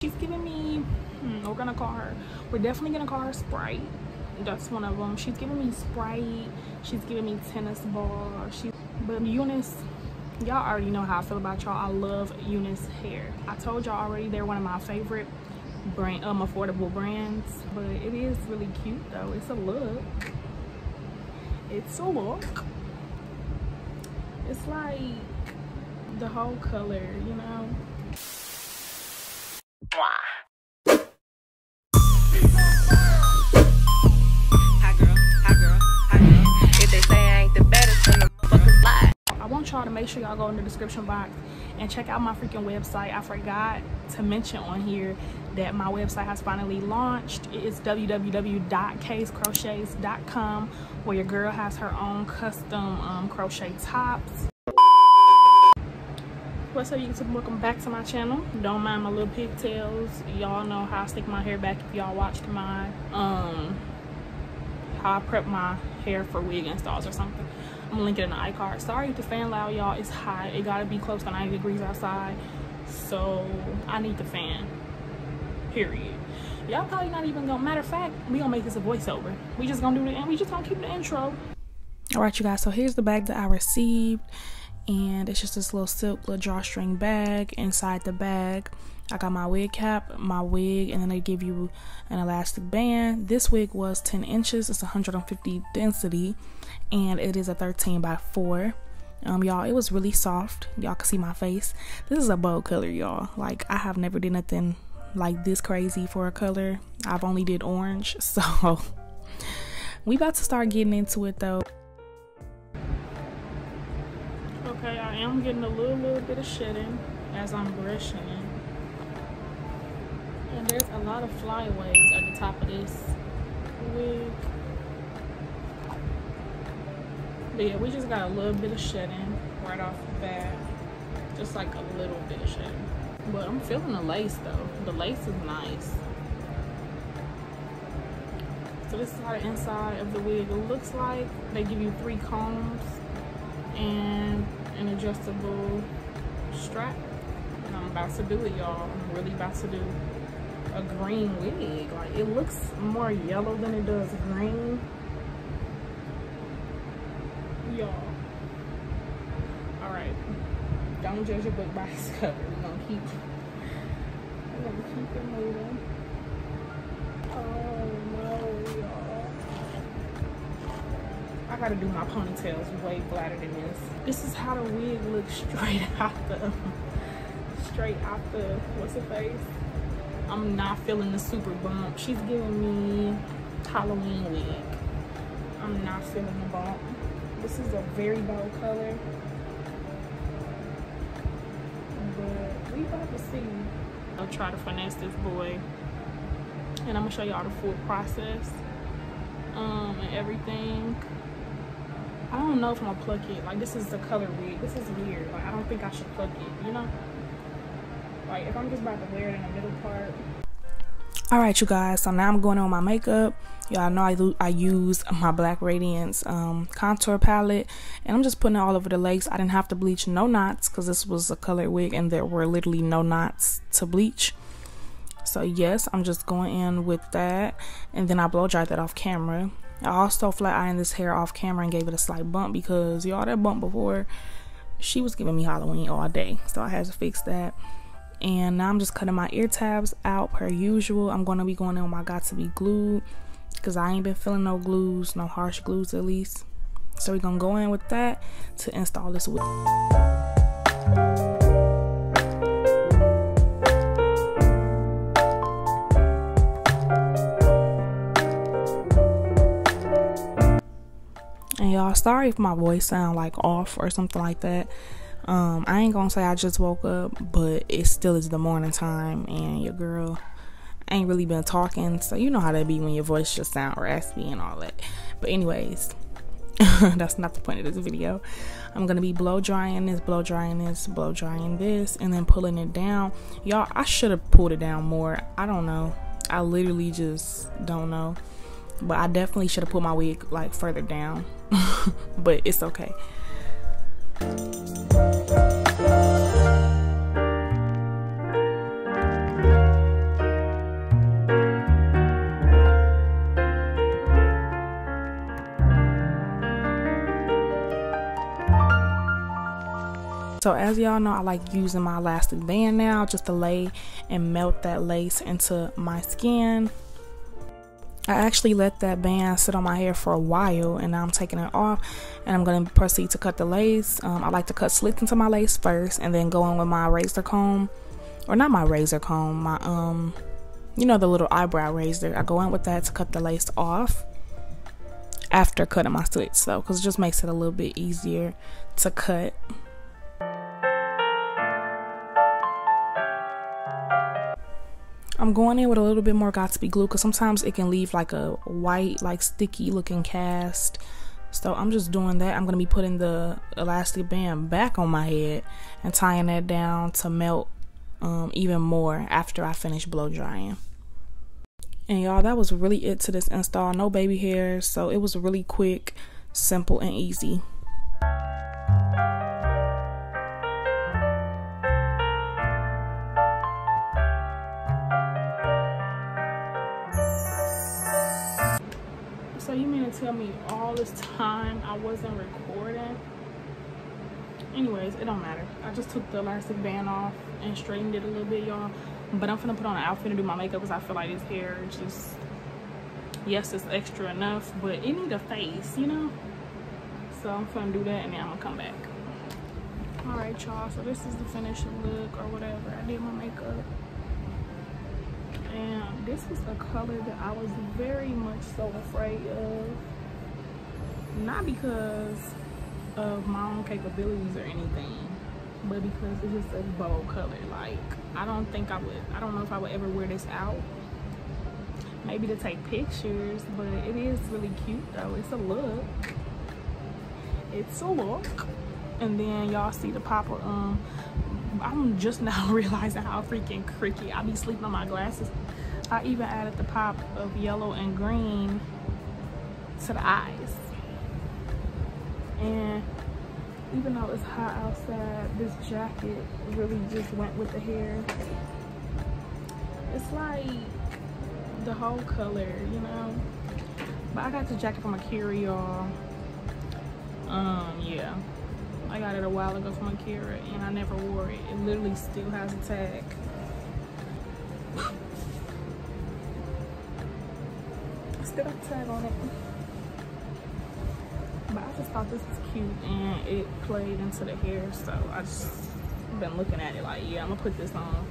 She's giving me, we're definitely gonna call her Sprite. That's one of them. She's giving me Sprite. She's giving me tennis ball. But Unice, y'all already know how I feel about y'all. I love Unice hair. I told y'all already they're one of my favorite affordable brands. But it is really cute though. It's a look. It's a look. It's like the whole color, you know. I want y'all to make sure y'all go in the description box and check out my freaking website. I forgot to mention on here that my website has finally launched. It's www.kscrochets.com, where your girl has her own custom crochet tops. What's up, YouTube? Welcome back to my channel. Don't mind my little pigtails. Y'all know how I stick my hair back if y'all watched my how I prep my hair for wig installs or something. I'm gonna link it in the iCard. Sorry if the fan loud, y'all. It's hot. It gotta be close to 90 degrees outside, so I need the fan, period. Y'all probably not even gonna, matter of fact, we gonna make this a voiceover. We just gonna do the, and we just gonna keep the intro. All right, you guys, so here's the bag that I received, and it's just this little silk little drawstring bag. Inside the bag I got my wig cap, my wig, and then they give you an elastic band. This wig was 10 inches. It's 150 density, and it is a 13 by 4. Y'all, it was really soft. Y'all can see my face. This is a bold color, y'all. Like, I have never did nothing like this crazy for a color. I've only did orange, so we about to start getting into it though. Okay, I am getting a little bit of shedding as I'm brushing it. And there's a lot of flyaways at the top of this wig. But yeah, we just got a little bit of shedding right off the bat. Just like a little bit of shedding. But I'm feeling the lace though. The lace is nice. So this is how the inside of the wig looks like. They give you 3 combs and an adjustable strap. And I'm about to do it, y'all. I'm really about to do a green wig. Like, it looks more yellow than it does green, y'all. All right, don't judge a book by its cover. We're gonna keep it moving. Oh no, y'all, I gotta do my ponytails way flatter than this. This is how the wig looks straight out the what's the face. I'm not feeling the super bump. She's giving me Halloween wig. I'm not feeling the bump. This is a very bold color, but we about to see. I'll try to finesse this boy, and I'm gonna show y'all the full process and everything. I don't know if I'm gonna pluck it. Like, this is the color wig. This is weird. Like, I don't think I should pluck it, you know? Like, if I'm just about to wear it in the middle part. All right, you guys, so now I'm going on my makeup. Y'all know I use my Black Radiance contour palette, and I'm just putting it all over the lace. I didn't have to bleach no knots because this was a colored wig and there were literally no knots to bleach. So yes, I'm just going in with that, and then I blow dried that off camera. I also flat ironed this hair off camera and gave it a slight bump because y'all, that bump before, she was giving me Halloween all day, so I had to fix that. And now I'm just cutting my ear tabs out per usual. I'm going to be going in with my Got To Be Glued because I ain't been feeling no glues, no harsh glues at least. So we're going to go in with that to install this wig. And y'all, sorry if my voice sound like off or something like that. I ain't gonna say I just woke up, but it still is the morning time, and your girl ain't really been talking, so you know how that be when your voice just sound raspy and all that. But anyways, that's not the point of this video. I'm gonna be blow drying this, blow drying this, blow drying this, and then pulling it down. Y'all, I should have pulled it down more. I don't know. I literally just don't know. But I definitely should have put my wig like further down. But it's okay. So as y'all know, I like using my elastic band now just to lay and melt that lace into my skin. I actually let that band sit on my hair for a while, and now I'm taking it off and I'm going to proceed to cut the lace. I like to cut slits into my lace first and then go in with my razor comb, or not my razor comb, my you know, the little eyebrow razor. I go in with that to cut the lace off after cutting my slits though, because it just makes it a little bit easier to cut. I'm going in with a little bit more Got2b glue because sometimes it can leave like a white, like sticky looking cast. So I'm just doing that. I'm going to be putting the elastic band back on my head and tying that down to melt even more after I finish blow drying. And y'all, that was really it to this install. No baby hairs, so it was really quick, simple, and easy. So you mean to tell me all this time I wasn't recording? Anyways, it don't matter. I just took the elastic band off and straightened it a little bit, y'all. But I'm finna put on an outfit and do my makeup because I feel like this hair just, yes, it's extra enough, but it need a face, you know? So I'm finna do that and then I'm gonna come back. All right, y'all, so this is the finished look or whatever. I did my makeup. And this was a color that I was very much so afraid of. Not because of my own capabilities or anything, but because it's just a bold color. Like, I don't know if I would ever wear this out. Maybe to take pictures, but it is really cute though. It's a look. It's a look. And then y'all see the popper. I'm just now realizing how freaking cricky I be sleeping on my glasses. I even added the pop of yellow and green to the eyes. And even though it's hot outside, this jacket really just went with the hair. It's like the whole color, you know. But I got the jacket from Akira, y'all. Yeah, I got it a while ago from Akira and I never wore it. It literally still has a tag. Still got a tag on it. But I just thought this was cute and it played into the hair, so I just been looking at it like, yeah, I'm gonna put this on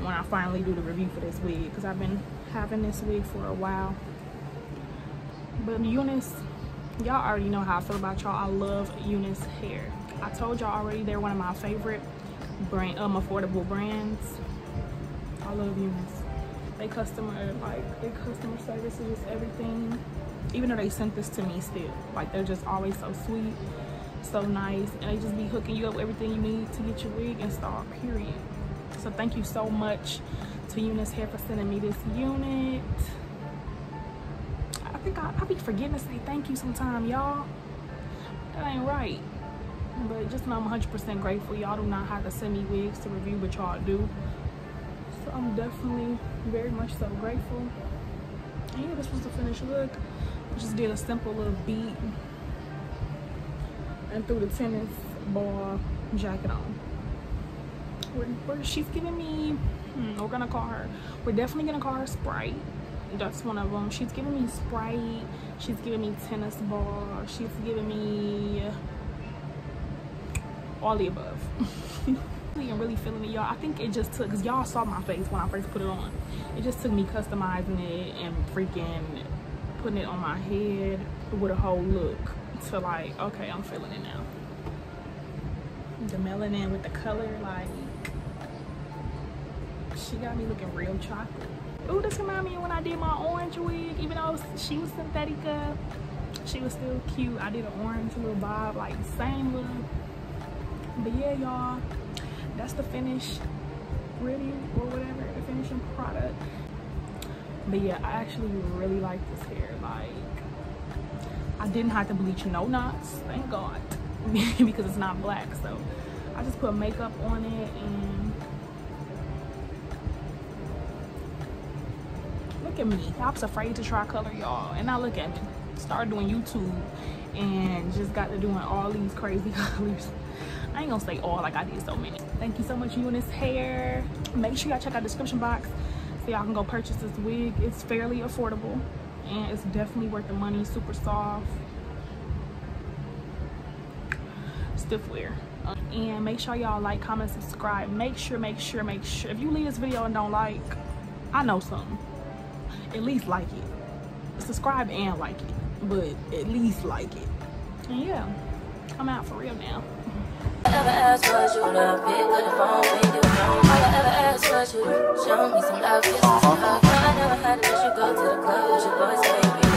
when I finally do the review for this wig, because I've been having this wig for a while. But Unice, y'all already know how I feel about y'all. I love Unice hair. I told y'all already they're one of my favorite affordable brands. I love Unice. Their customer service is everything. Even though they sent this to me still, like, they're just always so sweet, so nice, and they just be hooking you up with everything you need to get your wig installed, period. So thank you so much to Unice Hair for sending me this unit. I think I be forgetting to say thank you sometime, y'all. That ain't right. But just know I'm 100% grateful. Y'all do not have to send me wigs to review, but y'all do. So I'm definitely very much so grateful. And yeah, this was the finished look. Just did a simple little beat and threw the tennis ball jacket on. She's giving me, we're gonna call her, we're definitely gonna call her Sprite. That's one of them. She's giving me Sprite, she's giving me tennis ball, she's giving me all the above. I'm really feeling it, y'all. I think it just took, because y'all saw my face when I first put it on. It just took me customizing it and freaking putting it on my head with a whole look to, like, okay, I'm feeling it now. The melanin with the color, like, she got me looking real chocolate. Ooh, this reminds me of when I did my orange wig. Even though she was synthetica, she was still cute. I did an orange little bob, like same look. But yeah, y'all, that's the finished review or whatever, the finishing product. But yeah, I actually really like this hair. Like, I didn't have to bleach no knots, thank God, because it's not black. So I just put makeup on it and look at me. I was afraid to try color, y'all, and now look at me. Started doing YouTube and just got to doing all these crazy colors. I I ain't gonna say all, like I did so many. Thank you so much, Unice Hair. Make sure y'all check out the description box so y'all can go purchase this wig. It's fairly affordable and it's definitely worth the money. Super soft, stiff wear. And make sure y'all like, comment, subscribe. Make sure if you leave this video and don't like, I know something, at least like it. Subscribe and like it, but at least like it. And yeah, I'm out for real now. All I ever asked was you to pick up the phone when you home. All I ever asked was you to show me some love, kiss me some hug. No, I never had to let you go to the club with your boys, baby.